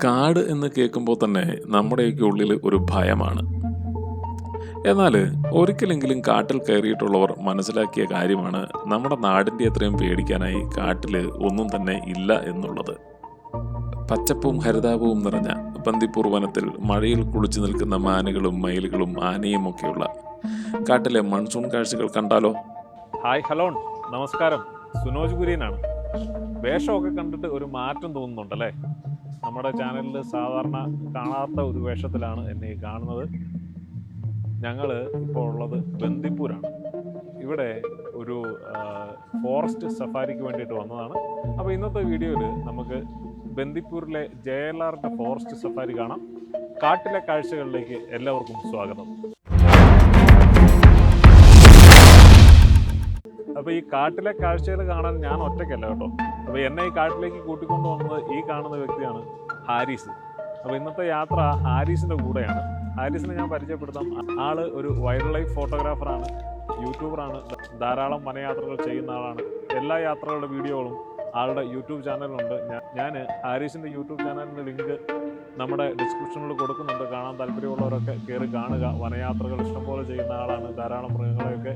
കാട് എന്ന് കേൾക്കുമ്പോൾ തന്നെ നമ്മുടെയൊക്കെ ഉള്ളിൽ ഒരു ഭയമാണ്. എന്നാൽ ഒരിക്കലെങ്കിലും കാട്ടിൽ കയറിയിട്ടുള്ളവർ മനസ്സിലാക്കിയ കാര്യമാണ് നമ്മുടെ നാടിൻ്റെ അത്രയും പേടിക്കാനായി കാട്ടിൽ ഒന്നും തന്നെ ഇല്ല എന്നുള്ളത്. പച്ചപ്പും ഹരിതാപവും നിറഞ്ഞ ബന്ദിപ്പൂർ വനത്തിൽ മഴയിൽ കുളിച്ചു നിൽക്കുന്ന മാനുകളും മയിലുകളും ആനയും ഒക്കെയുള്ള കാട്ടിലെ മൺസൂൺ കാഴ്ചകൾ കണ്ടാലോ? ഹായ് ഹലോ നമസ്കാരം, സുനോജ് കുര്യനാണ്. വേഷമൊക്കെ കണ്ടിട്ട് ഒരു മാറ്റം തോന്നുന്നുണ്ടല്ലേ? നമ്മുടെ ചാനലിൽ സാധാരണ കാണാത്ത ഒരു വേഷത്തിലാണ് എന്നെ കാണുന്നത്. ഞങ്ങൾ ഇപ്പോൾ ഉള്ളത് ബന്ദിപ്പൂരാണ്. ഇവിടെ ഒരു ഫോറസ്റ്റ് സഫാരിക്ക് വേണ്ടിയിട്ട് വന്നതാണ്. അപ്പോൾ ഇന്നത്തെ വീഡിയോയിൽ നമുക്ക് ബന്ദിപ്പൂരിലെ JLRന്റെ ഫോറസ്റ്റ് സഫാരി കാണാം. കാട്ടിലെ കാഴ്ചകളിലേക്ക് എല്ലാവർക്കും സ്വാഗതം. അപ്പോൾ ഈ കാട്ടിലെ കാഴ്ചകൾ കാണാൻ ഞാൻ ഒറ്റയ്ക്കല്ല കേട്ടോ. അപ്പോൾ എന്നെ ഈ കാട്ടിലേക്ക് കൂട്ടിക്കൊണ്ടു വന്നത് ഈ കാണുന്ന വ്യക്തിയാണ് ഹാരിസ്. അപ്പോൾ ഇന്നത്തെ യാത്ര ഹാരിസിൻ്റെ കൂടെയാണ്. ഹാരിസിനെ ഞാൻ പരിചയപ്പെടുത്താം. ആള് ഒരു വൈൽഡ് ലൈഫ് ഫോട്ടോഗ്രാഫറാണ്, യൂട്യൂബറാണ്, ധാരാളം വനയാത്രകൾ ചെയ്യുന്ന ആളാണ്. എല്ലാ യാത്രകളുടെ വീഡിയോകളും ആളുടെ യൂട്യൂബ് ചാനലിലുണ്ട്. ഞാൻ ഹാരിസിൻ്റെ യൂട്യൂബ് ചാനലിൻ്റെ ലിങ്ക് നമ്മുടെ ഡിസ്ക്രിപ്ഷനിൽ കൊടുക്കുന്നുണ്ട്. കാണാൻ താല്പര്യമുള്ളവരൊക്കെ കയറി കാണുക. വനയാത്രകൾ ഇഷ്ടംപോലെ ചെയ്യുന്ന ആളാണ്. ധാരാളം മൃഗങ്ങളെയൊക്കെ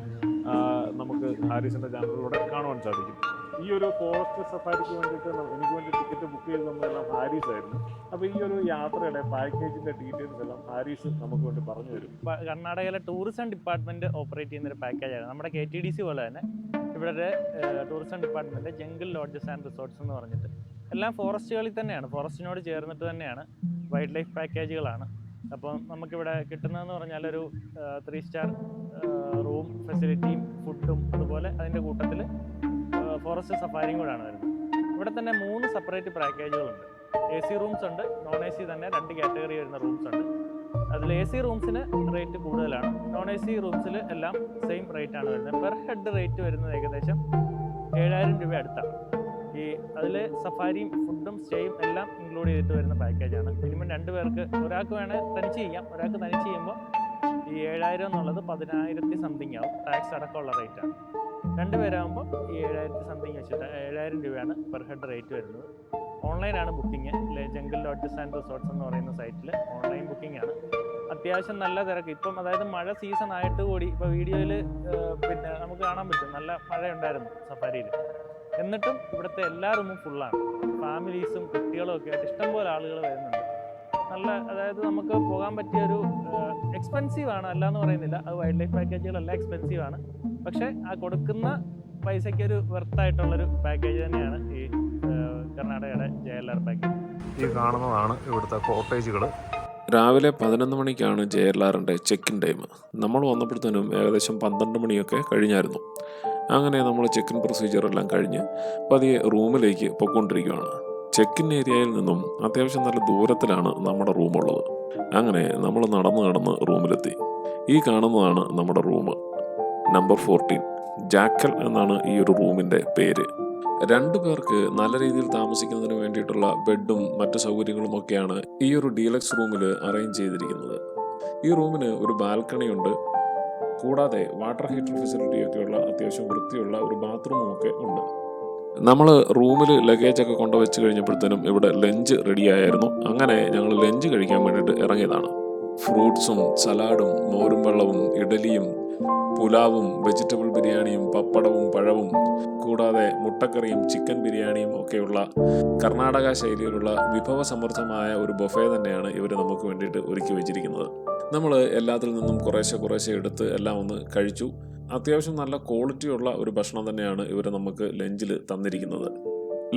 നമുക്ക് ഹാരിസിൻ്റെ ചാനലിലൂടെ കാണുവാൻ സാധിക്കും. ഈ ഒരു ഫോറസ്റ്റ് സഫാരിക്ക് വേണ്ടിയിട്ട് എനിക്ക് വേണ്ടി ടിക്കറ്റ് ബുക്ക് ചെയ്ത് തന്നതെല്ലാം ഹാരിസ് ആയിരുന്നു. അപ്പോൾ ഈ ഒരു യാത്രയുടെ പാക്കേജിൻ്റെ ഡീറ്റെയിൽസ് എല്ലാം ഹാരിസ് നമുക്ക് വേണ്ടി പറഞ്ഞു തരും. കർണാടകയിലെ ടൂറിസം ഡിപ്പാർട്ട്മെൻറ്റ് ഓപ്പറേറ്റ് ചെയ്യുന്നൊരു പാക്കേജാണ്. നമ്മുടെ KTDC പോലെ തന്നെ ഇവിടെ tourism department jungle lodges and resorts എന്ന് പറഞ്ഞിട്ട് എല്ലാം ഫോറസ്റ്റുകളിൽ തന്നെയാണ്, ഫോറസ്റ്റിനോട് ചേർന്നിട്ട് തന്നെയാണ്. വൈൽഡ് ലൈഫ് പാക്കേജുകളാണ്. അപ്പം നമുക്കിവിടെ കിട്ടുന്നതെന്ന് പറഞ്ഞാൽ ഒരു 3 സ്റ്റാർ റൂം ഫെസിലിറ്റിയും ഫുഡും അതുപോലെ അതിൻ്റെ കൂട്ടത്തിൽ ഫോറസ്റ്റ് സഫാരിയും കൂടെയാണ് വരുന്നത്. ഇവിടെ തന്നെ 3 സെപ്പറേറ്റ് പാക്കേജുകളുണ്ട്. AC റൂംസ് ഉണ്ട്, നോൺ AC തന്നെ 2 കാറ്റഗറി വരുന്ന റൂംസ് ഉണ്ട്. അതിൽ AC റൂംസിന് റേറ്റ് കൂടുതലാണ്, നോൺ AC റൂംസിൽ എല്ലാം സെയിം റേറ്റ് ആണ് വരുന്നത്. പെർ ഹെഡ് റേറ്റ് വരുന്നത് ഏകദേശം 7000 രൂപ അടുത്താണ്. അതിൽ സഫാരിയും ഫുഡും സ്റ്റേയും എല്ലാം ഇൻക്ലൂഡ് ചെയ്തിട്ട് വരുന്ന പാക്കേജാണ്. മിനിമം 2 പേർക്ക്, ഒരാൾക്ക് വേണേൽ തനിച്ച് ചെയ്യാം. ഒരാൾക്ക് തനിച്ച് ചെയ്യുമ്പോൾ ഈ 7000 എന്നുള്ളത് 10,000 സംതിങ് ആവും. ടാക്സ് അടക്കമുള്ള റേറ്റാണ്. 2 പേരാകുമ്പോൾ ഈ 7000 സംതിങ് വെച്ചിട്ട് 7000 രൂപയാണ് പെർ ഹെഡ് റേറ്റ് വരുന്നത്. ഓൺലൈനാണ് booking. Jungle lodges and resorts എന്ന് പറയുന്ന സൈറ്റിൽ ഓൺലൈൻ ബുക്കിംഗ് ആണ്. അത്യാവശ്യം നല്ല തിരക്ക് ഇപ്പം, അതായത് മഴ സീസൺ ആയിട്ട് കൂടി ഇപ്പോൾ വീഡിയോയിൽ പിന്നെ നമുക്ക് കാണാൻ പറ്റും നല്ല മഴയുണ്ടായിരുന്നു സഫാരിയിൽ. എന്നിട്ടും ഇവിടുത്തെ എല്ലാ റൂമും ഫുള്ളാണ്. ഫാമിലീസും കുട്ടികളും ഒക്കെ ആയിട്ട് ഇഷ്ടംപോലെ ആളുകൾ വരുന്നുണ്ട്. നല്ല, അതായത് നമുക്ക് പോകാൻ പറ്റിയൊരു എക്സ്പെൻസീവ് ആണ്, അല്ല എന്ന് പറയുന്നില്ല. അത് വൈൽഡ് ലൈഫ് പാക്കേജുകളെല്ലാം എക്സ്പെൻസീവ് ആണ്. പക്ഷേ ആ കൊടുക്കുന്ന പൈസയ്ക്കൊരു വെർത്തായിട്ടുള്ളൊരു പാക്കേജ് തന്നെയാണ് ഈ കർണാടകയുടെ JLR പാക്കേജ്. ഈ കാണുന്നതാണ് ഇവിടുത്തെ കോട്ടേജുകൾ. രാവിലെ 11 മണിക്കാണ് JLRന്റെ ചെക്ക്-ഇൻ ടൈം. നമ്മൾ വന്നപ്പോഴത്തേനും ഏകദേശം 12 മണിയൊക്കെ കഴിഞ്ഞായിരുന്നു. അങ്ങനെ നമ്മൾ ചെക്ക്-ഇൻ പ്രൊസീജിയർ എല്ലാം കഴിഞ്ഞ് പതിയെ റൂമിലേക്ക് പൊയ്ക്കൊണ്ടിരിക്കുകയാണ്. ചെക്ക്-ഇൻ ഏരിയയിൽ നിന്നും അത്യാവശ്യം നല്ല ദൂരത്തിലാണ് നമ്മുടെ റൂമുള്ളത്. അങ്ങനെ നമ്മൾ നടന്ന് റൂമിലെത്തി. ഈ കാണുന്നതാണ് നമ്മുടെ റൂം, നമ്പർ 14. ജാക്കൽ എന്നാണ് ഈ ഒരു റൂമിൻ്റെ പേര്. 2 പേർക്ക് നല്ല രീതിയിൽ താമസിക്കുന്നതിന് വേണ്ടിയിട്ടുള്ള ബെഡും മറ്റു സൗകര്യങ്ങളും ഒക്കെയാണ് ഈ ഒരു ഡീലക്സ് റൂമിൽ അറേഞ്ച് ചെയ്തിരിക്കുന്നത്. ഈ റൂമിന് ഒരു ബാൽക്കണി ഉണ്ട്. കൂടാതെ വാട്ടർ ഹീറ്റർ ഫെസിലിറ്റിയൊക്കെയുള്ള അത്യാവശ്യം വൃത്തിയുള്ള ഒരു ബാത്റൂമും ഒക്കെ ഉണ്ട്. നമ്മൾ റൂമിൽ ലഗേജൊക്കെ കൊണ്ടുവച്ച് കഴിഞ്ഞപ്പോഴത്തേനും ഇവിടെ ലഞ്ച് റെഡിയായിരുന്നു. അങ്ങനെ ഞങ്ങൾ ലഞ്ച് കഴിക്കാൻ വേണ്ടിയിട്ട് ഇറങ്ങിയതാണ്. ഫ്രൂട്ട്സും സലാഡും മോരും വെള്ളവും ഇഡലിയും പുലാവും വെജിറ്റബിൾ ബിരിയാണിയും പപ്പടവും പഴവും കൂടാതെ മുട്ടക്കറിയും ചിക്കൻ ബിരിയാണിയും ഒക്കെയുള്ള കർണാടക ശൈലിയിലുള്ള വിഭവസമൃദ്ധമായ ഒരു ബൊഫേ തന്നെയാണ് ഇവർ നമുക്ക് വേണ്ടിയിട്ട് ഒരുക്കി വെച്ചിരിക്കുന്നത്. നമ്മൾ എല്ലാത്തിൽ നിന്നും കുറേശ്ശെ എടുത്ത് എല്ലാം ഒന്ന് കഴിച്ചു. അത്യാവശ്യം നല്ല ക്വാളിറ്റിയുള്ള ഒരു ഭക്ഷണം തന്നെയാണ് ഇവർ നമുക്ക് ലഞ്ചിൽ തന്നിരിക്കുന്നത്.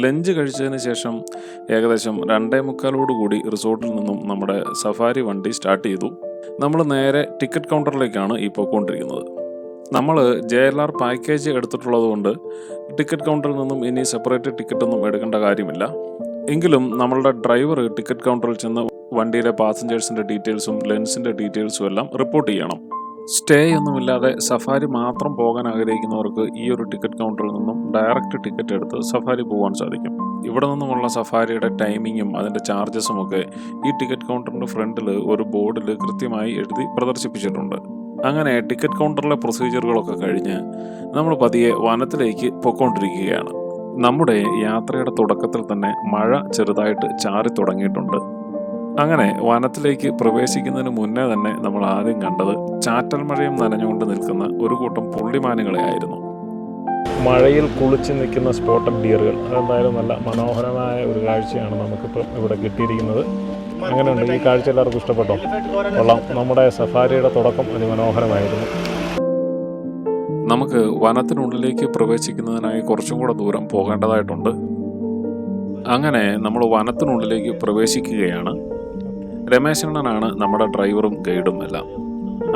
ലഞ്ച് കഴിച്ചതിന് ശേഷം ഏകദേശം 2:45 റിസോർട്ടിൽ നിന്നും നമ്മുടെ സഫാരി വണ്ടി സ്റ്റാർട്ട് ചെയ്തു. നമ്മൾ നേരെ ടിക്കറ്റ് കൗണ്ടറിലേക്കാണ് ഈ പോയിക്കൊണ്ടിരിക്കുന്നത്. നമ്മൾ JLR പാക്കേജ് എടുത്തിട്ടുള്ളത് കൊണ്ട് ടിക്കറ്റ് കൗണ്ടറിൽ നിന്നും ഇനി സെപ്പറേറ്റ് ടിക്കറ്റൊന്നും എടുക്കേണ്ട കാര്യമില്ല. എങ്കിലും നമ്മളുടെ ഡ്രൈവർ ടിക്കറ്റ് കൗണ്ടറിൽ ചെന്ന് വണ്ടിയിലെ പാസഞ്ചേഴ്സിൻ്റെ ഡീറ്റെയിൽസും ലെൻസിൻ്റെ ഡീറ്റെയിൽസും എല്ലാം റിപ്പോർട്ട് ചെയ്യണം. സ്റ്റേ ഒന്നുമില്ലാതെ സഫാരി മാത്രം പോകാൻ ആഗ്രഹിക്കുന്നവർക്ക് ഈ ഒരു ടിക്കറ്റ് കൗണ്ടറിൽ നിന്നും ഡയറക്റ്റ് ടിക്കറ്റ് എടുത്ത് സഫാരി പോകാൻ സാധിക്കും. ഇവിടെ നിന്നുമുള്ള സഫാരിയുടെ ടൈമിങ്ങും അതിൻ്റെ ചാർജസും ഒക്കെ ഈ ടിക്കറ്റ് കൗണ്ടറിൻ്റെ ഫ്രണ്ടിൽ ഒരു ബോർഡിൽ കൃത്യമായി എഴുതി പ്രദർശിപ്പിച്ചിട്ടുണ്ട്. അങ്ങനെ ടിക്കറ്റ് കൗണ്ടറിലെ പ്രൊസീജിയറുകളൊക്കെ കഴിഞ്ഞ് നമ്മൾ പതിയെ വനത്തിലേക്ക് പൊയ്ക്കൊണ്ടിരിക്കുകയാണ്. നമ്മുടെ യാത്രയുടെ തുടക്കത്തിൽ തന്നെ മഴ ചെറുതായിട്ട് ചാറി തുടങ്ങിയിട്ടുണ്ട്. അങ്ങനെ വനത്തിലേക്ക് പ്രവേശിക്കുന്നതിന് മുന്നേ തന്നെ നമ്മൾ ആദ്യം കണ്ടത് ചാറ്റൽ മഴയും നനഞ്ഞുകൊണ്ട് നിൽക്കുന്ന ഒരു കൂട്ടം പുള്ളിമാനുകളെ ആയിരുന്നു. മഴയിൽ കുളിച്ച് നിൽക്കുന്ന സ്പോട്ടഡ് ഡിയറുകൾ, അതെന്തായാലും നല്ല മനോഹരമായ ഒരു കാഴ്ചയാണ് നമുക്കിപ്പോൾ ഇവിടെ കിട്ടിയിരിക്കുന്നത്. അങ്ങനെയുണ്ട്, ഈ കാഴ്ച എല്ലാവർക്കും ഇഷ്ടപ്പെട്ടോ? കൊള്ളാം. നമ്മുടെ സഫാരിയുടെ തുടക്കം അതിമനോഹരമായിരുന്നു. നമുക്ക് വനത്തിനുള്ളിലേക്ക് പ്രവേശിക്കുന്നതിനായി കുറച്ചും കൂടെ ദൂരം പോകേണ്ടതായിട്ടുണ്ട്. അങ്ങനെ നമ്മൾ വനത്തിനുള്ളിലേക്ക് പ്രവേശിക്കുകയാണ്. രമേശ് അണ്ണനാണ് നമ്മുടെ ഡ്രൈവറും ഗൈഡും എല്ലാം.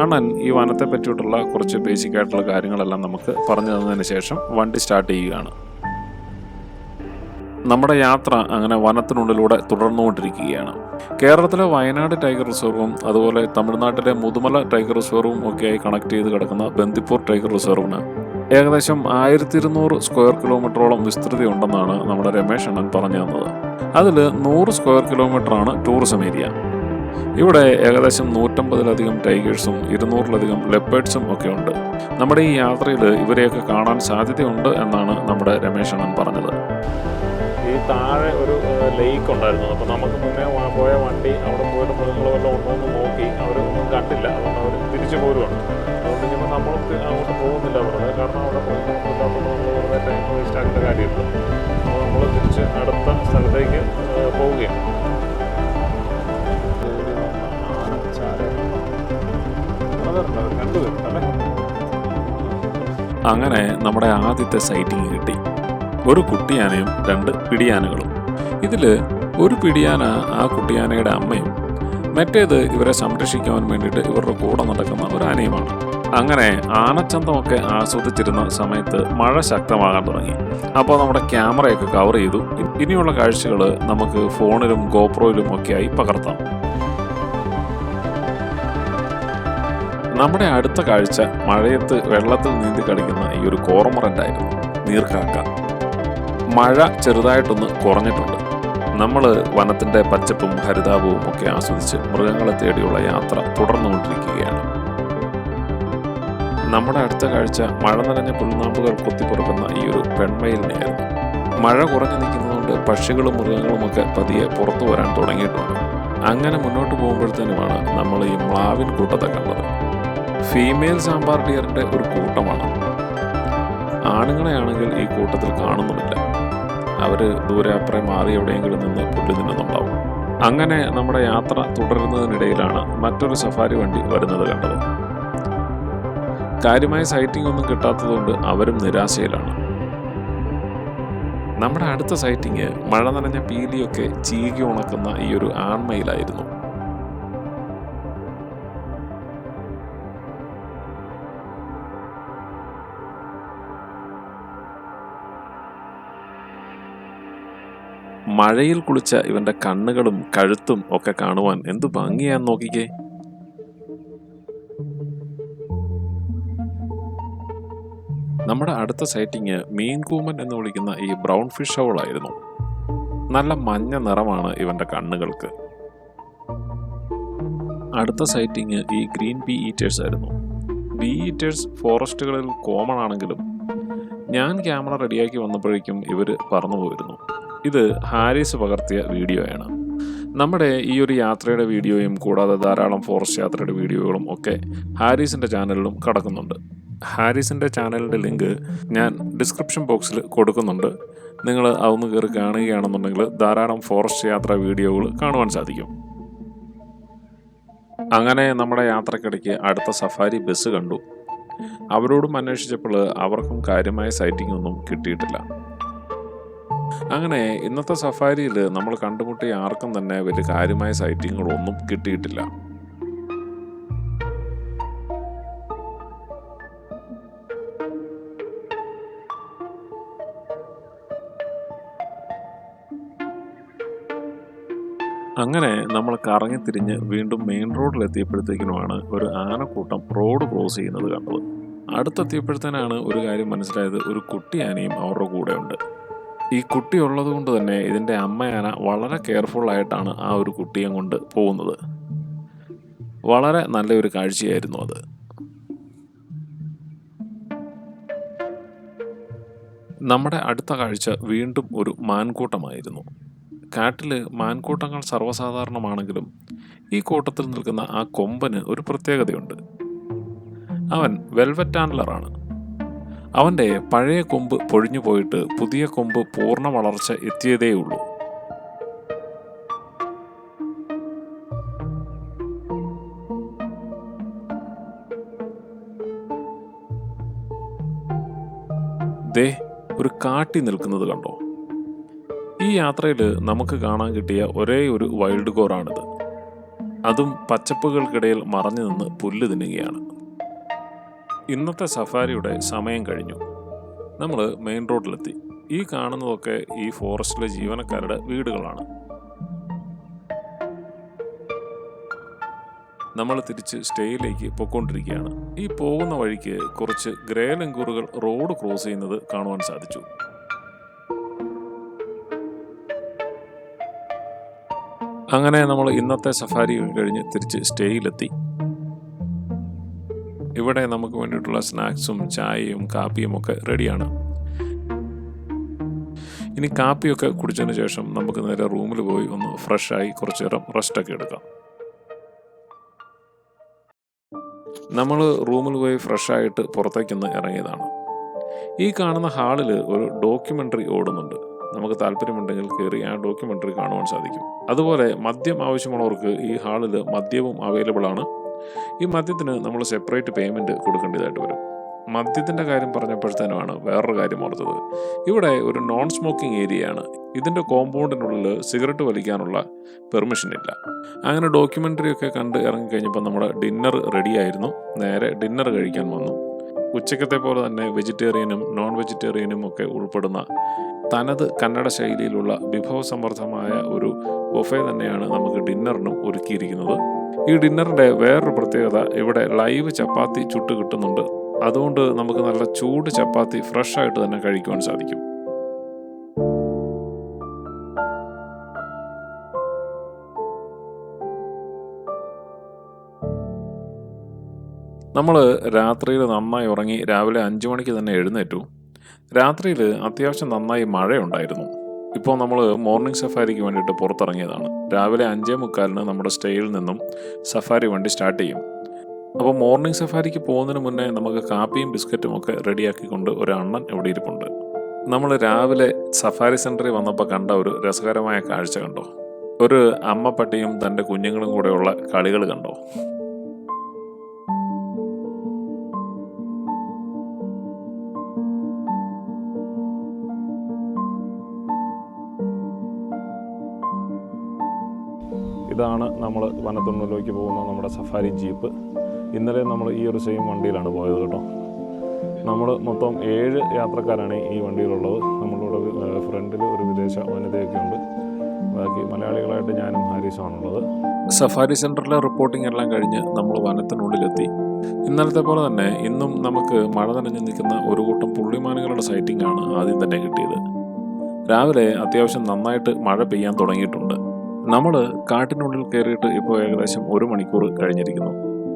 അണ്ണൻ ഈ വനത്തെ പറ്റിയിട്ടുള്ള കുറച്ച് ബേസിക് ആയിട്ടുള്ള കാര്യങ്ങളെല്ലാം നമുക്ക് പറഞ്ഞു തന്നതിന് ശേഷം വണ്ടി സ്റ്റാർട്ട് ചെയ്യുകയാണ്. നമ്മുടെ യാത്ര അങ്ങനെ വനത്തിനുള്ളിലൂടെ തുടർന്നുകൊണ്ടിരിക്കുകയാണ്. കേരളത്തിലെ വയനാട് ടൈഗർ റിസർവും അതുപോലെ തമിഴ്നാട്ടിലെ മുതുമല ടൈഗർ റിസർവും ഒക്കെയായി കണക്ട് ചെയ്ത് കിടക്കുന്ന ബന്ദിപ്പൂർ ടൈഗർ റിസർവിന് ഏകദേശം 1200 സ്ക്വയർ കിലോമീറ്ററോളം വിസ്തൃതി ഉണ്ടെന്നാണ് നമ്മുടെ രമേശ് അണ്ണൻ പറഞ്ഞു തന്നത്. അതിൽ 100 സ്ക്വയർ കിലോമീറ്ററാണ് ടൂറിസം ഏരിയ. ഇവിടെ ഏകദേശം 150-ലധികം ടൈഗേഴ്സും 200-ലധികം ലെപ്പേർഡ്സും ഒക്കെ ഉണ്ട്. നമ്മുടെ ഈ യാത്രയിൽ ഇവരെയൊക്കെ കാണാൻ സാധ്യതയുണ്ട് എന്നാണ് നമ്മുടെ രമേശ് അണ്ണൻ പറഞ്ഞത്. ഈ താഴെ ഒരു ലേക്ക് ഉണ്ടായിരുന്നു. അപ്പോൾ നമുക്ക് മുന്നേ പോയ വണ്ടി അവിടെ പോയിട്ട് മൃഗങ്ങൾ വല്ലതും ഉണ്ടോയെന്ന് നോക്കി അവരൊന്നും കണ്ടില്ല. അതുകൊണ്ട് അവർ തിരിച്ചു പോരുവാണ്. അതുകൊണ്ട് ഇനിയിപ്പോൾ നമ്മൾക്ക് അങ്ങോട്ട് പോകുന്നില്ല വെറുതെ, കാരണം അവിടെ പോകുമ്പോൾ വെറുതെ ടൈം വേസ്റ്റ് ആക്കേണ്ട കാര്യമില്ല. അപ്പോൾ നമ്മൾ തിരിച്ച് അടുത്ത സ്ഥലത്തേക്ക് പോവുകയാണ്. അങ്ങനെ നമ്മുടെ ആദ്യത്തെ സൈറ്റിംഗ് കിട്ടി. ഒരു കുട്ടിയാനയും 2 പിടിയാനകളും. ഇതിൽ ഒരു പിടിയാന ആ കുട്ടിയാനയുടെ അമ്മയും മറ്റേത് ഇവരെ സംരക്ഷിക്കാൻ വേണ്ടിയിട്ട് ഇവരുടെ കൂടെ നടക്കുന്ന ഒരു ആനയുമാണ്. അങ്ങനെ ആനച്ചന്തമൊക്കെ ആസ്വദിച്ചിരുന്ന സമയത്ത് മഴ ശക്തമാകാൻ തുടങ്ങി. അപ്പോൾ നമ്മുടെ ക്യാമറയൊക്കെ കവർ ചെയ്തു. ഇനിയുള്ള കാഴ്ചകൾ നമുക്ക് ഫോണിലും ഗോപ്രോയിലും ഒക്കെയായി പകർത്താം. നമ്മുടെ അടുത്ത കാഴ്ച മഴയത്ത് വെള്ളത്തിൽ നീന്തി കളിക്കുന്ന ഈ ഒരു കോർമറൻ്റായിരുന്നു, നീർക്കാക്ക. മഴ ചെറുതായിട്ടൊന്ന് കുറഞ്ഞിട്ടുണ്ട്. നമ്മൾ വനത്തിൻ്റെ പച്ചപ്പും ഹരിതാപവും ഒക്കെ ആസ്വദിച്ച് മൃഗങ്ങളെ തേടിയുള്ള യാത്ര തുടർന്നുകൊണ്ടിരിക്കുകയാണ്. നമ്മുടെ അടുത്ത കാഴ്ച മഴ നനഞ്ഞ പുൽനാമ്പുകൾ കൊത്തിപ്പുറക്കുന്ന ഈ ഒരു പെൺമയിലിനെയായിരുന്നു. മഴ കുറഞ്ഞു നിൽക്കുന്നതുകൊണ്ട് പക്ഷികളും മൃഗങ്ങളുമൊക്കെ പതിയെ പുറത്തു വരാൻ തുടങ്ങിയിട്ടുണ്ട്. അങ്ങനെ മുന്നോട്ട് പോകുമ്പോഴത്തേനുമാണ് നമ്മൾ ഈ മ്ലാവിൻ കൂട്ടത്തെ കണ്ടത്. ഫീമെയിൽ സാമ്പാർ ഡിയറിൻ്റെ ഒരു കൂട്ടമാണ്. ആണുങ്ങളെയാണെങ്കിൽ ഈ കൂട്ടത്തിൽ കാണുന്നുമില്ല. അവർ ദൂരെ അപ്പുറം മാറി എവിടെയെങ്കിലും നിന്ന് പുല്ല് തിന്നുന്നുണ്ടാവും. അങ്ങനെ നമ്മുടെ യാത്ര തുടരുന്നതിനിടയിലാണ് മറ്റൊരു സഫാരി വണ്ടി വരുന്നത് കണ്ടത്. കാര്യമായ സൈറ്റിംഗ് ഒന്നും കിട്ടാത്തതുകൊണ്ട് അവരും നിരാശയിലാണ്. നമ്മുടെ അടുത്ത സൈറ്റിംഗ് മഴ നനഞ്ഞ പീലിയൊക്കെ ചീകി ഉണക്കുന്ന ഈ ഒരു ആൺമയിലായിരുന്നു. മഴയിൽ കുളിച്ച ഇവന്റെ കണ്ണുകളും കഴുത്തും ഒക്കെ കാണുവാൻ എന്തു ഭംഗിയാന്ന് നോക്കിക്കേ. നമ്മുടെ അടുത്ത സൈറ്റിംഗ് മീൻകൂമൻ എന്ന് വിളിക്കുന്ന ഈ ബ്രൗൺ ഫിഷ് ഹൗളായിരുന്നു. നല്ല മഞ്ഞ നിറമാണ് ഇവന്റെ കണ്ണുകൾക്ക്. അടുത്ത സൈറ്റിംഗ് ഈ ഗ്രീൻ ബീ ഈറ്റേഴ്സ് ആയിരുന്നു. ബീ ഈറ്റേഴ്സ് ഫോറസ്റ്റുകളിൽ കോമൺ ആണെങ്കിലും ഞാൻ ക്യാമറ റെഡിയാക്കി വന്നപ്പോഴേക്കും ഇവർ പറന്നു പോയിരുന്നു. ഇത് ഹാരിസ് പകർത്തിയ വീഡിയോയാണ്. നമ്മുടെ ഈ ഒരു യാത്രയുടെ വീഡിയോയും കൂടാതെ ധാരാളം ഫോറസ്റ്റ് യാത്രയുടെ വീഡിയോകളും ഒക്കെ ഹാരിസിൻ്റെ ചാനലിലും കിടക്കുന്നുണ്ട്. ഹാരിസിൻ്റെ ചാനലിൻ്റെ ലിങ്ക് ഞാൻ ഡിസ്ക്രിപ്ഷൻ ബോക്സിൽ കൊടുക്കുന്നുണ്ട്. നിങ്ങൾ അതൊന്ന് കയറി കാണുകയാണെന്നുണ്ടെങ്കിൽ ധാരാളം ഫോറസ്റ്റ് യാത്രാ വീഡിയോകൾ കാണുവാൻ സാധിക്കും. അങ്ങനെ നമ്മുടെ യാത്രക്കിടയ്ക്ക് അടുത്ത സഫാരി ബസ് കണ്ടു. അവരോടും അന്വേഷിച്ചപ്പോൾ അവർക്കും കാര്യമായ സൈറ്റിംഗ് ഒന്നും കിട്ടിയിട്ടില്ല. അങ്ങനെ ഇന്നത്തെ സഫാരിയിൽ നമ്മൾ കണ്ടുമുട്ടിയ ആർക്കും തന്നെ വലിയ കാര്യമായ സൈറ്റിങ്ങുകളൊന്നും കിട്ടിയിട്ടില്ല. അങ്ങനെ നമ്മൾ കറങ്ങിത്തിരിഞ്ഞ് വീണ്ടും മെയിൻ റോഡിലെത്തിയപ്പോഴത്തേക്കിനുമാണ് ഒരു ആനക്കൂട്ടം റോഡ് ക്രോസ് ചെയ്യുന്നത് കണ്ടത്. അടുത്തെത്തിയപ്പോഴത്തേനാണ് ഒരു കാര്യം മനസ്സിലായത്, ഒരു കുട്ടി ആനയും അവരുടെ കൂടെ ഉണ്ട്. ഈ കുട്ടി ഉള്ളത് കൊണ്ട് തന്നെ ഇതിൻ്റെ അമ്മയാന വളരെ കെയർഫുള്ളായിട്ടാണ് ആ ഒരു കുട്ടിയെ കൊണ്ട് പോകുന്നത്. വളരെ നല്ലൊരു കാഴ്ചയായിരുന്നു അത്. നമ്മുടെ അടുത്ത കാഴ്ച വീണ്ടും ഒരു മാൻകൂട്ടമായിരുന്നു. കാട്ടിൽ മാൻകൂട്ടങ്ങൾ സർവ്വസാധാരണമാണെങ്കിലും ഈ കൂട്ടത്തിൽ നിൽക്കുന്ന ആ കൊമ്പന് ഒരു പ്രത്യേകതയുണ്ട്. അവൻ വെൽവെറ്റ് ആൻഡ്ലറാണ്. അവൻ്റെ പഴയ കൊമ്പ് പൊഴിഞ്ഞു പോയിട്ട് പുതിയ കൊമ്പ് പൂർണ്ണ വളർച്ച എത്തിയതേയുള്ളൂ. ദേ, ഒരു കാട്ടി നിൽക്കുന്നത് കണ്ടോ? ഈ യാത്രയിൽ നമുക്ക് കാണാൻ കിട്ടിയ ഒരേ ഒരു വൈൽഡ് ഗോറാണിത്. അതും പച്ചപ്പുകൾക്കിടയിൽ മറഞ്ഞു നിന്ന് പുല്ല് തിന്നുകയാണ്. ഇന്നത്തെ സഫാരിയുടെ സമയം കഴിഞ്ഞു. നമ്മൾ മെയിൻ റോഡിലെത്തി. ഈ കാണുന്നതൊക്കെ ഈ ഫോറസ്റ്റിലെ ജീവനക്കാരുടെ വീടുകളാണ്. നമ്മൾ തിരിച്ച് സ്റ്റേയിലേക്ക് പൊയ്ക്കൊണ്ടിരിക്കുകയാണ്. ഈ പോകുന്ന വഴിക്ക് കുറച്ച് ഗ്രേ ലങ്കൂറുകൾ റോഡ് ക്രോസ് ചെയ്യുന്നത് കാണുവാൻ സാധിച്ചു. അങ്ങനെ നമ്മൾ ഇന്നത്തെ സഫാരി കഴിഞ്ഞ് തിരിച്ച് സ്റ്റേയിലെത്തി. ഇവിടെ നമുക്ക് വേണ്ടിയിട്ടുള്ള സ്നാക്സും ചായയും കാപ്പിയും ഒക്കെ റെഡിയാണ്. ഇനി കാപ്പിയൊക്കെ കുടിച്ചതിന് ശേഷം നമുക്ക് നേരെ റൂമിൽ പോയി ഒന്ന് ഫ്രഷായി കുറച്ചു നേരം റെസ്റ്റൊക്കെ എടുക്കാം. നമ്മൾ റൂമിൽ പോയി ഫ്രഷായിട്ട് പുറത്തേക്കൊന്ന് ഇറങ്ങിയതാണ്. ഈ കാണുന്ന ഹാളിൽ ഒരു ഡോക്യുമെൻ്ററി ഓടുന്നുണ്ട്. നമുക്ക് താല്പര്യമുണ്ടെങ്കിൽ കയറി ആ ഡോക്യുമെൻ്ററി കാണുവാൻ സാധിക്കും. അതുപോലെ മദ്യം ആവശ്യമുള്ളവർക്ക് ഈ ഹാളിൽ മദ്യവും അവൈലബിൾ ആണ്. ഈ മദ്യത്തിന് നമ്മൾ സെപ്പറേറ്റ് പേയ്മെൻറ്റ് കൊടുക്കേണ്ടതായിട്ട് വരും. മദ്യത്തിൻ്റെ കാര്യം പറഞ്ഞപ്പോഴത്തേനുമാണ് വേറൊരു കാര്യം ഓർത്തത്. ഇവിടെ ഒരു നോൺ സ്മോക്കിംഗ് ഏരിയയാണ്. ഇതിൻ്റെ കോമ്പൗണ്ടിനുള്ളിൽ സിഗരറ്റ് വലിക്കാനുള്ള പെർമിഷൻ ഇല്ല. അങ്ങനെ ഡോക്യുമെൻ്ററി ഒക്കെ കണ്ട് ഇറങ്ങിക്കഴിഞ്ഞപ്പോൾ നമ്മുടെ ഡിന്നർ റെഡിയായിരുന്നു. നേരെ ഡിന്നർ കഴിക്കാൻ വന്നു. ഉച്ചക്കത്തെ പോലെ തന്നെ വെജിറ്റേറിയനും നോൺ വെജിറ്റേറിയനും ഒക്കെ ഉൾപ്പെടുന്ന തനത് കന്നഡ ശൈലിയിലുള്ള വിഭവസമൃദ്ധമായ ഒരു ബൊഫെ തന്നെയാണ് നമുക്ക് ഡിന്നറിനും ഒരുക്കിയിരിക്കുന്നത്. ഈ ഡിന്നറിൻ്റെ വേറൊരു പ്രത്യേകത, ഇവിടെ ലൈവ് ചപ്പാത്തി ചുട്ട് കിട്ടുന്നുണ്ട്. അതുകൊണ്ട് നമുക്ക് നല്ല ചൂട് ചപ്പാത്തി ഫ്രഷ് ആയിട്ട് തന്നെ കഴിക്കുവാൻ സാധിക്കും. നമ്മൾ രാത്രിയിൽ നന്നായി ഉറങ്ങി രാവിലെ 5 മണിക്ക് തന്നെ എഴുന്നേറ്റു. രാത്രിയിൽ അത്യാവശ്യം നന്നായി മഴയുണ്ടായിരുന്നു. ഇപ്പോൾ നമ്മൾ മോർണിംഗ് സഫാരിക്ക് വേണ്ടിയിട്ട് പുറത്തിറങ്ങിയതാണ്. രാവിലെ 5:45 നമ്മുടെ സ്റ്റേയിൽ നിന്നും സഫാരി വണ്ടി സ്റ്റാർട്ട് ചെയ്യും. അപ്പോൾ മോർണിംഗ് സഫാരിക്ക് പോകുന്നതിന് മുന്നേ നമുക്ക് കാപ്പിയും ബിസ്ക്കറ്റും ഒക്കെ റെഡിയാക്കിക്കൊണ്ട് ഒരു അണ്ണൻ ഇവിടെ ഇരിപ്പുണ്ട്. നമ്മൾ രാവിലെ സഫാരി സെൻറ്ററിൽ വന്നപ്പോൾ കണ്ട ഒരു രസകരമായ കാഴ്ച കണ്ടോ? ഒരു അമ്മ പട്ടിയും തൻ്റെ കുഞ്ഞുങ്ങളും കൂടെയുള്ള കളികൾ കണ്ടോ? ഇതാണ് നമ്മൾ വനത്തിനുള്ളിലേക്ക് പോകുന്ന നമ്മുടെ സഫാരി ജീപ്പ്. ഇന്നലെ നമ്മൾ ഈ ഒരു സെയിം വണ്ടിയിലാണ് പോയത് കേട്ടോ. നമ്മൾ മൊത്തം 7 യാത്രക്കാരാണ് ഈ വണ്ടിയിലുള്ളത്. നമ്മളുടെ ഫ്രണ്ടിൽ ഒരു വിദേശ വനിതയൊക്കെ ഉണ്ട്. ബാക്കി മലയാളികളായിട്ട് ഞാനും ഹാരിസുമാണുള്ളത്. സഫാരി സെൻറ്ററിലെ റിപ്പോർട്ടിംഗ് എല്ലാം കഴിഞ്ഞ് നമ്മൾ വനത്തിനുള്ളിലെത്തി. ഇന്നലത്തെ പോലെ തന്നെ ഇന്നും നമുക്ക് മഴ നനഞ്ഞു നിൽക്കുന്ന ഒരു കൂട്ടം പുള്ളിമാനുകളുടെ സൈറ്റിംഗ് ആണ് ആദ്യം തന്നെ കിട്ടിയത്. രാവിലെ അത്യാവശ്യം നന്നായിട്ട് മഴ പെയ്യാൻ തുടങ്ങിയിട്ടുണ്ട്. നമ്മൾ കാട്ടിനുള്ളിൽ കയറിയിട്ട് ഇപ്പോൾ ഏകദേശം 1 മണിക്കൂർ കഴിഞ്ഞിരിക്കുന്നു.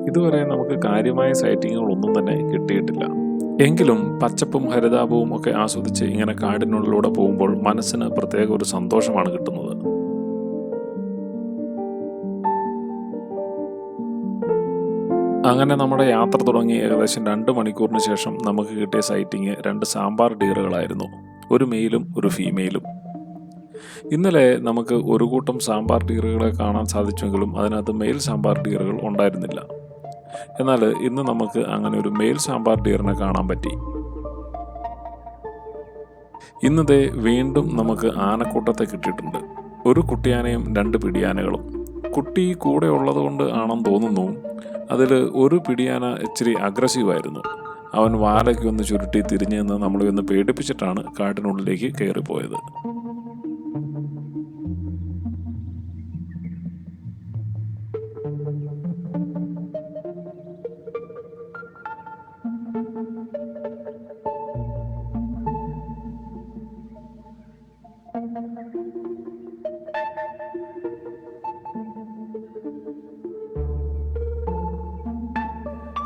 ഇതുവരെ നമുക്ക് കാര്യമായ സൈറ്റിങ്ങുകളൊന്നും തന്നെ കിട്ടിയിട്ടില്ല. എങ്കിലും പച്ചപ്പും ഹരിതാപവും ഒക്കെ ആസ്വദിച്ച് ഇങ്ങനെ കാടിനുള്ളിലൂടെ പോകുമ്പോൾ മനസ്സിന് പ്രത്യേക ഒരു സന്തോഷമാണ് കിട്ടുന്നത്. അങ്ങനെ നമ്മുടെ യാത്ര തുടങ്ങി ഏകദേശം 2 മണിക്കൂറിന് ശേഷം നമുക്ക് കിട്ടിയ സൈറ്റിങ് 2 സാമ്പാർ ഡീറുകളായിരുന്നു. ഒരു മെയിലും ഒരു ഫീമെയിലും. ഇന്നലെ നമുക്ക് ഒരു കൂട്ടം സാമ്പാർ ഡീറുകളെ കാണാൻ സാധിച്ചെങ്കിലും അതിനകത്ത് മെയിൽ സാമ്പാർ ഡീറുകൾ ഉണ്ടായിരുന്നില്ല. എന്നാൽ ഇന്ന് നമുക്ക് അങ്ങനെ ഒരു മെയിൽ സാമ്പാർ ഡീറിനെ കാണാൻ പറ്റി. ഇന്നത്തെ വീണ്ടും നമുക്ക് ആനക്കൂട്ടത്തെ കിട്ടിയിട്ടുണ്ട്. ഒരു കുട്ടിയാനയും 2 പിടിയാനകളും. കുട്ടി കൂടെ ഉള്ളത് കൊണ്ട് ആണെന്ന് തോന്നുന്നു. അതിൽ ഒരു പിടിയാന ഇച്ചിരി അഗ്രസീവായിരുന്നു. അവൻ വാലയ്ക്ക് ഒന്ന് ചുരുട്ടി തിരിഞ്ഞു നിന്ന് നമ്മളെ ഒന്ന് പേടിപ്പിച്ചിട്ടാണ് കാട്ടിനുള്ളിലേക്ക് കയറിപ്പോയത്.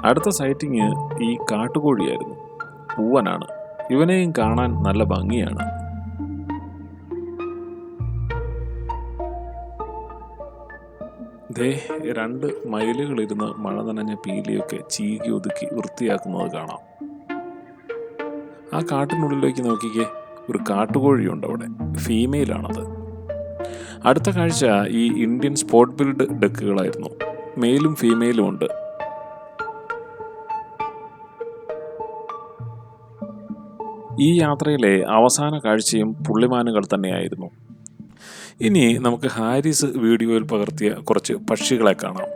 അടുത്ത സൈറ്റിങ് ഈ കാട്ടുകോഴിയായിരുന്നു. പൂവനാണ്. ഇവനെയും കാണാൻ നല്ല ഭംഗിയാണ്. ദേ 2 മയിലുകളിരുന്ന് മഴ നനഞ്ഞ പീലിയൊക്കെ ചീകി ഒതുക്കി വൃത്തിയാക്കുന്നത് കാണാം. ആ കാട്ടിനുള്ളിലേക്ക് നോക്കിക്കേ, ഒരു കാട്ടുകോഴിയുണ്ട് അവിടെ. ഫീമെയിലാണത്. അടുത്ത കാഴ്ച ഈ ഇന്ത്യൻ സ്പോട്ട് ബിൽഡ് ഡക്കുകളായിരുന്നു. മെയിലും ഫീമെയിലും ഉണ്ട്. ഈ യാത്രയിലെ അവസാന കാഴ്ചയും പുള്ളിമാനുകൾ തന്നെയായിരുന്നു. ഇനി നമുക്ക് ഹാരിസ് വീഡിയോയിൽ പകർത്തിയ കുറച്ച് പക്ഷികളെ കാണാം.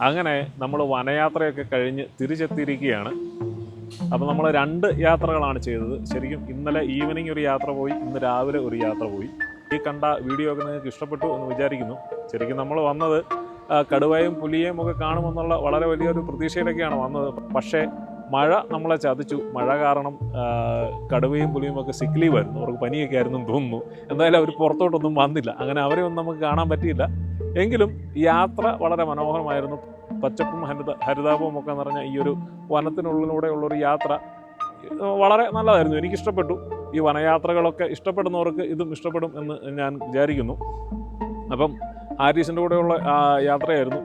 അങ്ങനെ നമ്മൾ വനയാത്രയൊക്കെ കഴിഞ്ഞ് തിരിച്ചെത്തിയിരിക്കുകയാണ്. അപ്പോൾ നമ്മൾ 2 യാത്രകളാണ് ചെയ്തത്. ശരിക്കും ഇന്നലെ ഈവനിങ് ഒരു യാത്ര പോയി, ഇന്ന് രാവിലെ ഒരു യാത്ര പോയി. ഈ കണ്ട വീഡിയോ ഒക്കെ നിങ്ങൾക്ക് ഇഷ്ടപ്പെട്ടു എന്ന് വിചാരിക്കുന്നു. ശരിക്കും നമ്മൾ വന്നത് കടുവയും പുലിയെയും ഒക്കെ കാണുമെന്നുള്ള വളരെ വലിയൊരു പ്രതീക്ഷയിലൊക്കെയാണ് വന്നത്. പക്ഷേ മഴ നമ്മളെ ചതിച്ചു. മഴ കാരണം കടുവയും പുലിയും ഒക്കെ സിക്ക് ലീവ് ആയിരുന്നു, അവർക്ക് പനിയൊക്കെ ആയിരുന്നു തോന്നുന്നു. എന്തായാലും അവർ പുറത്തോട്ടൊന്നും വന്നില്ല. അങ്ങനെ അവരെ ഒന്നും നമുക്ക് കാണാൻ പറ്റിയില്ല. എങ്കിലും യാത്ര വളരെ മനോഹരമായിരുന്നു. പച്ചപ്പും ഹരിതാപവും ഒക്കെ നിറഞ്ഞ ഈ ഒരു വനത്തിനുള്ളിലൂടെ ഉള്ളൊരു യാത്ര വളരെ നല്ലതായിരുന്നു. എനിക്കിഷ്ടപ്പെട്ടു. ഈ വനയാത്രകളൊക്കെ ഇഷ്ടപ്പെടുന്നവർക്ക് ഇതും ഇഷ്ടപ്പെടും എന്ന് ഞാൻ വിചാരിക്കുന്നു. അപ്പം ഹാരിസിൻ്റെ കൂടെയുള്ള യാത്രയായിരുന്നു.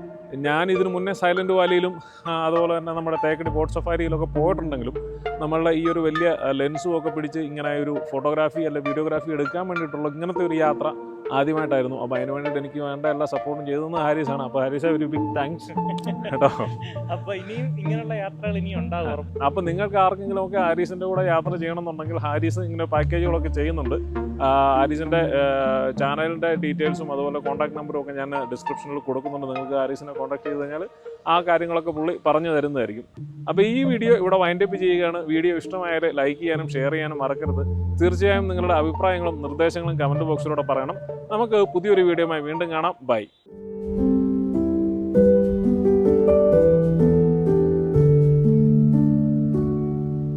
ഞാൻ ഇതിനു മുന്നേ സൈലൻറ്റ് വാലിയിലും അതുപോലെ തന്നെ നമ്മുടെ തേക്കടി ബോട്ട് സഫാരിയിലൊക്കെ പോയിട്ടുണ്ടെങ്കിലും നമ്മളുടെ ഈ ഒരു വലിയ ലെൻസും ഒക്കെ പിടിച്ച് ഇങ്ങനെ ഒരു ഫോട്ടോഗ്രാഫി അല്ലെങ്കിൽ വീഡിയോഗ്രാഫി എടുക്കാൻ വേണ്ടിയിട്ടുള്ള ഇങ്ങനത്തെ ഒരു യാത്ര ആദ്യമായിട്ടായിരുന്നു. അപ്പോൾ അതിന് വേണ്ടിയിട്ട് എനിക്ക് വേണ്ട എല്ലാ സപ്പോർട്ടും ചെയ്തതെന്ന് ഹാരിസാണ്. അപ്പോൾ ഹാരിസ് ഒരു ബിഗ് താങ്ക്സ് കേട്ടോ. അപ്പോൾ ഇനിയും ഇങ്ങനെയുള്ള യാത്രകൾ ഇനിയും ഉണ്ടാകും. അപ്പോൾ നിങ്ങൾക്ക് ആർക്കെങ്കിലും ഒക്കെ ഹാരിസിൻ്റെ കൂടെ യാത്ര ചെയ്യണമെന്നുണ്ടെങ്കിൽ ഹാരിസ് ഇങ്ങനെ പാക്കേജുകളൊക്കെ ചെയ്യുന്നുണ്ട്. ഹാരിസിൻ്റെ ചാനലിൻ്റെ ഡീറ്റെയിൽസും അതുപോലെ കോൺടാക്ട് നമ്പറും ഒക്കെ ഞാൻ ഡിസ്ക്രിപ്ഷനിൽ കൊടുക്കുന്നുണ്ട്. നിങ്ങൾക്ക് ഹാരിസിനെ കോൺടാക്ട് ചെയ്ത് കഴിഞ്ഞാൽ ആ കാര്യങ്ങളൊക്കെ പുള്ളി പറഞ്ഞു തരുന്നതായിരിക്കും. അപ്പോൾ ഈ വീഡിയോ ഇവിടെ വൈൻഡപ്പ് ചെയ്യുകയാണ്. വീഡിയോ ഇഷ്ടമായാൽ ലൈക്ക് ചെയ്യാനും ഷെയർ ചെയ്യാനും മറക്കരുത്. തീർച്ചയായും നിങ്ങളുടെ അഭിപ്രായങ്ങളും നിർദ്ദേശങ്ങളും കമൻറ്റ് ബോക്സിലൂടെ പറയണം. നമുക്ക് പുതിയൊരു വീഡിയോയുമായി വീണ്ടും കാണാം. ബൈ.